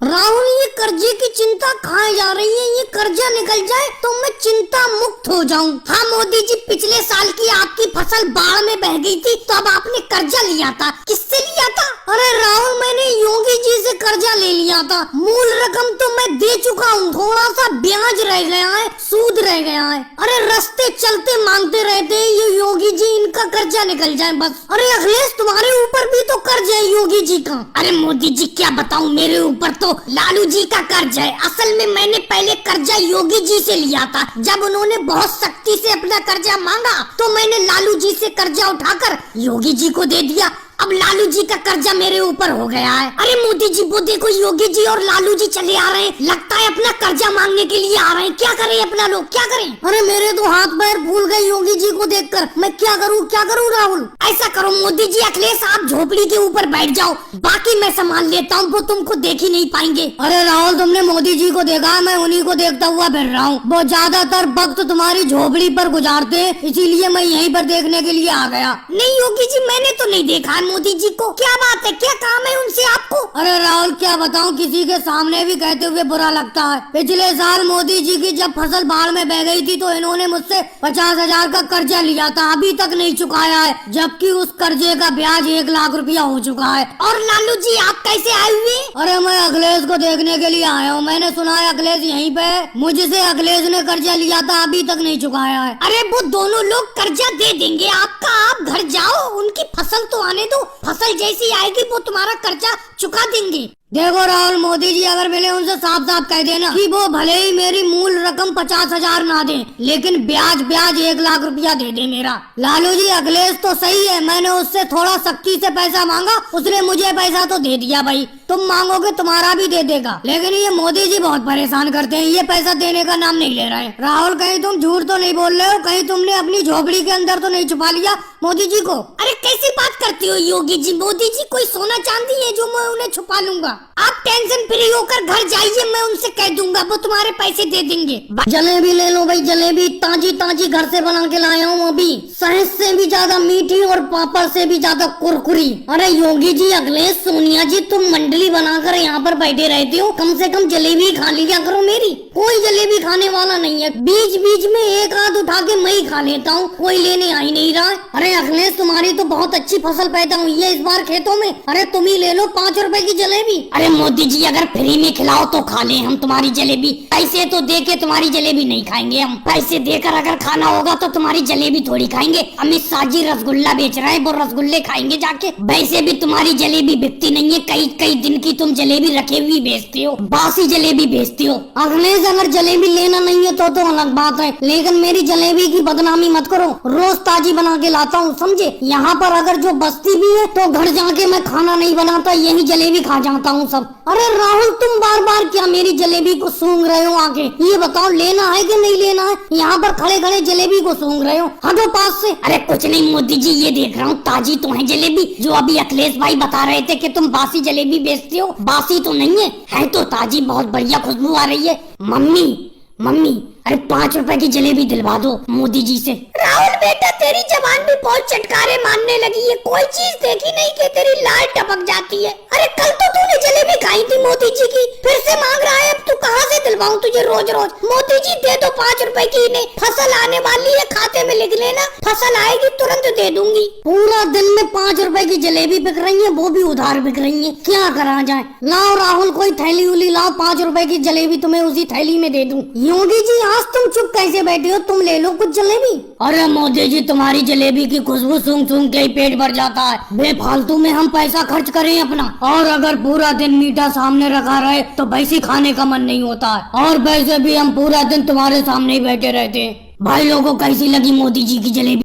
राहुल, ये कर्जे की चिंता कहाँ जा रही है? ये कर्जा निकल जाए तो मैं चिंता मुक्त हो जाऊं। हाँ मोदी जी, पिछले साल की आपकी फसल बाढ़ में बह गई थी तो अब आपने कर्जा लिया था। किससे लिया था? अरे राहुल, मैंने योगी जी से कर्जा ले लिया था। मूल रकम तो मैं दे चुका हूँ, थोड़ा सा ब्याज रह गया है, सूद रह गया है। अरे रास्ते चलते मांगते रहते हैं ये योगी जी, इनका कर्जा निकल जाए बस। अरे अखिलेश, तुम्हारे ऊपर भी तो कर्ज है योगी जी का। अरे मोदी जी क्या बताऊं, मेरे ऊपर तो लालू जी का कर्ज है। असल में मैंने पहले कर्जा योगी जी से लिया था। जब उन्होंने बहुत सख्ती से अपना कर्जा मांगा तो मैंने लालू जी से कर्जा उठाकर योगी जी को दे दिया। अब लालू जी का कर्जा मेरे ऊपर हो गया है। अरे मोदी जी, वो देखो योगी जी और लालू जी चले आ रहे हैं। लगता है अपना कर्जा मांगने के लिए आ रहे हैं। क्या करें अपना लोग, क्या करें? अरे मेरे तो हाथ पैर फूल गए योगी जी को देखकर। मैं क्या करूं राहुल? ऐसा करो मोदी जी, अखिलेश आप झोपड़ी के ऊपर बैठ जाओ, बाकी मैं संभाल लेता हूँ, वो तुमको देख ही नहीं पाएंगे। अरे राहुल, तुमने मोदी जी को देखा, मैं उन्हीं को देखता हुआ फिर रहा हूँ। वो ज्यादातर वक्त तुम्हारी झोपड़ी पर गुजारते हैं, इसीलिए मैं यहीं पर देखने के लिए आ गया। नहीं योगी जी, मैंने तो नहीं देखा मोदी जी को। क्या बात है, क्या काम है उनसे आपको? अरे राहुल, क्या बताऊं, किसी के सामने भी कहते हुए बुरा लगता है। पिछले साल मोदी जी की जब फसल बाढ़ में बह गई थी तो इन्होंने मुझसे 50,000 का कर्जा लिया था, अभी तक नहीं चुकाया है, जबकि उस कर्जे का ब्याज 1 लाख रुपया हो चुका है। और लालू जी आप कैसे आए हुए? अरे मैं अखिलेश को देखने के लिए आया हूँ। मैंने सुना है अखिलेश यहीं पे, मुझसे अखिलेश ने कर्जा लिया था, अभी तक नहीं चुकाया है। अरे वो दोनों लोग कर्जा दे देंगे आपका, आप घर जाओ, उनकी फसल तो आने दो, फसल जैसी आएगी वो तुम्हारा कर्जा चुका देंगे। देखो राहुल, मोदी जी अगर मिले उनसे साफ साफ कह देना कि वो भले ही मेरी मूल रकम 50,000 ना दे, लेकिन ब्याज 1 लाख रुपया दे दे मेरा। लालू जी, अखिलेश तो सही है, मैंने उससे थोड़ा सख्ती से पैसा मांगा, उसने मुझे पैसा तो दे दिया। भाई तुम मांगोगे तुम्हारा भी दे देगा, लेकिन ये मोदी जी बहुत परेशान करते हैं, ये पैसा देने का नाम नहीं ले रहे हैं। राहुल, कहीं तुम झूठ तो नहीं बोल रहे हो? कहीं तुमने अपनी झोपड़ी के अंदर तो नहीं छुपा लिया मोदी जी को? अरे कैसी बात करती हो योगी जी? मोदी जी कोई सोना चांदी है जो मैं उन्हें छुपा लूंगा? आप टेंशन फ्री होकर घर जाइए, मैं उनसे कह दूंगा, वो तुम्हारे पैसे दे देंगे। जलेबी ले लो भाई, जलेबी ताजी ताजी घर से बना के लाया हूँ अभी, शहद से भी ज्यादा मीठी और पापड़ से भी ज्यादा कुरकुरी। अरे योगी जी, अखिलेश, सोनिया जी, तुम मंडली बनाकर यहाँ पर बैठे रहते हो, कम से कम जलेबी खा लिया करो मेरी। कोई जलेबी खाने वाला नहीं है, बीच बीच में एक आध उठा के मैं ही खा लेता हूँ, कोई लेने आ ही नहीं रहा। अरे अखिलेश, तुम्हारी तो बहुत अच्छी फसल पैदा हुई है इस बार खेतों में। अरे तुम ही ले लो 5 रुपए की जलेबी। अरे मोदी जी, अगर फ्री में खिलाओ तो खा लें हम तुम्हारी जलेबी, पैसे तो दे के तुम्हारी जलेबी नहीं खाएंगे हम। पैसे देकर अगर खाना होगा तो तुम्हारी जलेबी थोड़ी खाएंगे। अमित शाह जी रसगुल्ला बेच रहे हैं, वो रसगुल्ले खाएंगे जाके। वैसे भी तुम्हारी जलेबी बिकती नहीं है, कई कई दिन की तुम जलेबी रखे हुई बेचते हो, बासी जलेबी बेचते हो। अखिलेश, अगर जलेबी लेना नहीं है तो अलग बात है, लेकिन मेरी जलेबी की बदनामी मत करो, रोज ताजी बना के लाता हूँ, समझे? यहाँ पर अगर जो बस्ती भी है तो घर जाके मैं खाना नहीं बनाता, यही जलेबी खा जाता हूँ सब। अरे राहुल, तुम बार बार क्या मेरी जलेबी को सूंघ रहे हो आके? ये बताओ, लेना है कि नहीं लेना है? यहाँ पर खड़े खड़े जलेबी को सूंघ रहे हो, हटो पास से। अरे कुछ नहीं मोदी जी, ये देख रहा हूँ ताजी तो है जलेबी, जो अभी अखिलेश भाई बता रहे थे कि तुम बासी जलेबी बेचते हो, बासी तो नहीं है तो ताजी, बहुत बढ़िया खुशबू आ रही है। मम्मी, अरे 5 रुपए की जलेबी दिलवा दो मोदी जी से। राहुल बेटा, तेरी जबान भी बहुत चटकारे मारने लगी है, कोई चीज देखी नहीं कि तेरी लाल टपक जाती है। अरे कल तो तूने जलेबी खाई थी मोदी जी की, फिर से मांग रहा है, अब तू कहाँ से दिलवाऊं तुझे रोज रोज? मोदी जी दे दो 5 रुपए की, इन्हें फसल आने वाली है, खाते में लिख लेना, फसल आएगी तुरंत दे दूंगी। पूरा दिन में 5 रुपए की जलेबी बिक रही है, वो भी उधार बिक रही है, क्या करा जाए? लाओ राहुल, कोई थैली उली लाओ, 5 रुपए की जलेबी तुम्हें उसी थैली में दे दूं। योगी जी, आज तुम चुप कैसे बैठे हो? तुम ले लो कुछ जलेबी। अरे मोदी जी, तुम्हारी जलेबी की खुशबू सूंघ सूंघ के ही पेट भर जाता है, बेफालतू में हम पैसा खर्च करें अपना। और अगर पूरा दिन मीठा सामने रखा रहे तो वैसे खाने का मन नहीं होता है, और वैसे भी हम पूरा दिन तुम्हारे सामने ही बैठे रहते हैं। भाई लोगों को कैसी लगी मोदी जी की जलेबी?